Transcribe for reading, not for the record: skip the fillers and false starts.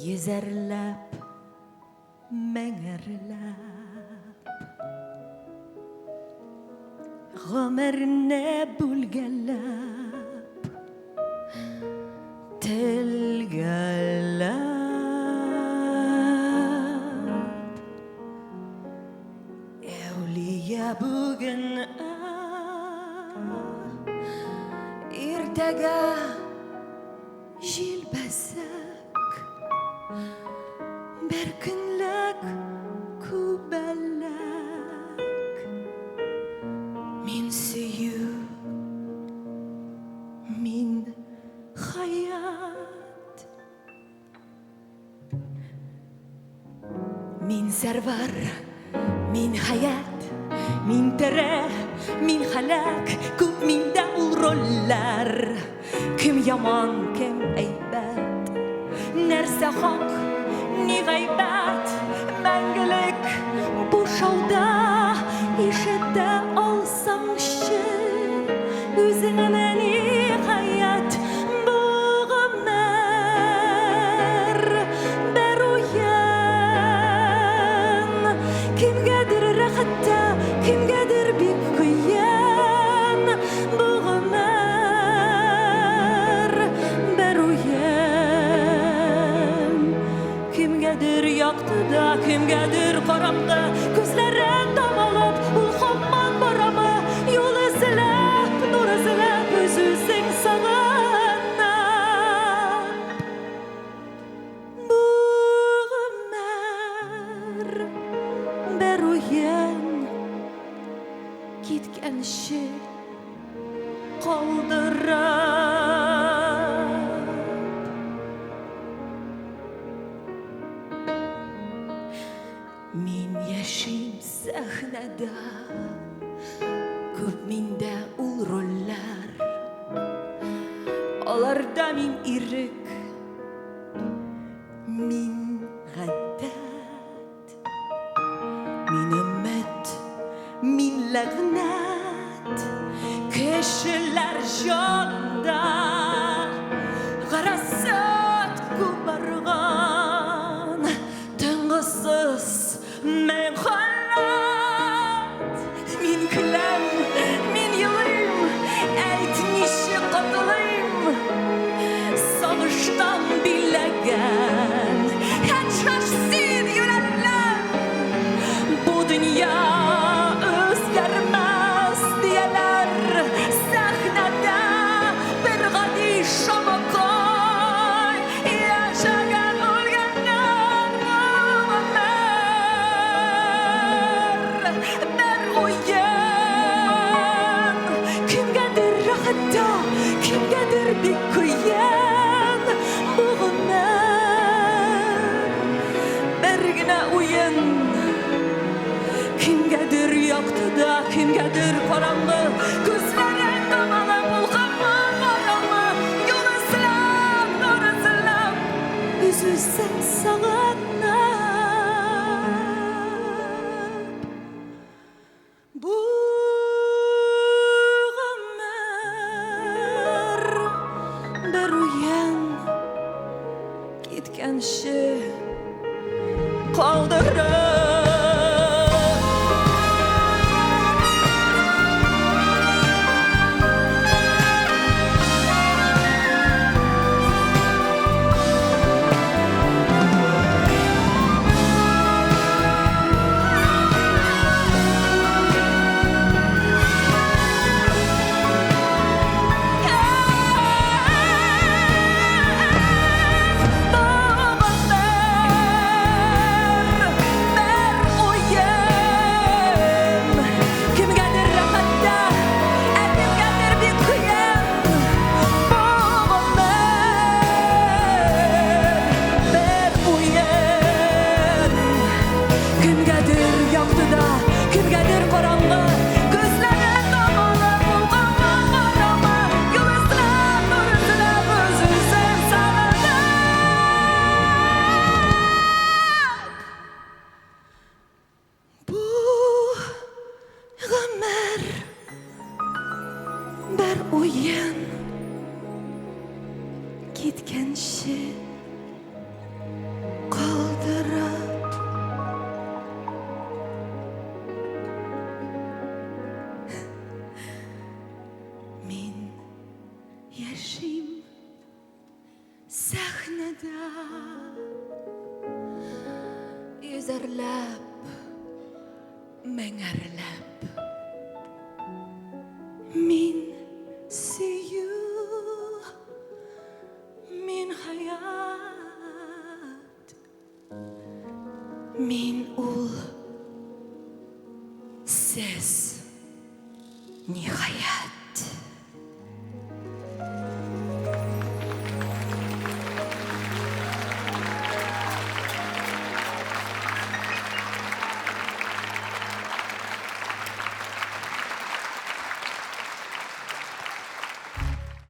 Yüzerlep, meğerlep Ömerine bulgelep Telgelep Evliya bugün irtega jilbesek Berkınlık kubellek Min suyu min hayat Min servar min hayat Min tere min halak Kup min daul roller Kim yaman kim eybet Nerse hak ni gaybet Mengelik bu şovda işede alsam şi Üzerine nihayet bu gımer Beruyen Kim gedir rahatta kim gedir bir kıyan Bu gımer Beruyen Kimgedir yaktı da kimgedir karanlığı Gözlerin damalıp ulhamman baramı Yol izlep, nur izlep Özüzün sağına Bu ömer Beruyen Gitken şey kaldırar Min yaşayım sahnada Köp minde ul roller Olarda min irik Min gaddat Min ümmet Min lagnet Kişiler janda Garasat kubargan Tıngısız Men halat Min külem Min yılım Eytnişi katılayım Sağıştan bilegen Hiç şaşsın yürekler Bu dünya özgermez diyeler Sahnede bir gadi şama koy Yaşayan ölgenden Ömer Beruyen Kimgedir rahatta kimgedir bir kıyan Bu Ömer Bergine uyan Kimgedir yaktı da kimgedir karanlığı Gözlerin damalı bulgamın varamı Yol izlep, nur izlep Üzülsen sağına Bu Ömer Beruyen Gitken şey kaldırır gitken şey эзерләп, мәңәрләп. Мин сөю, мин хаят, мин ул сез ниһаят.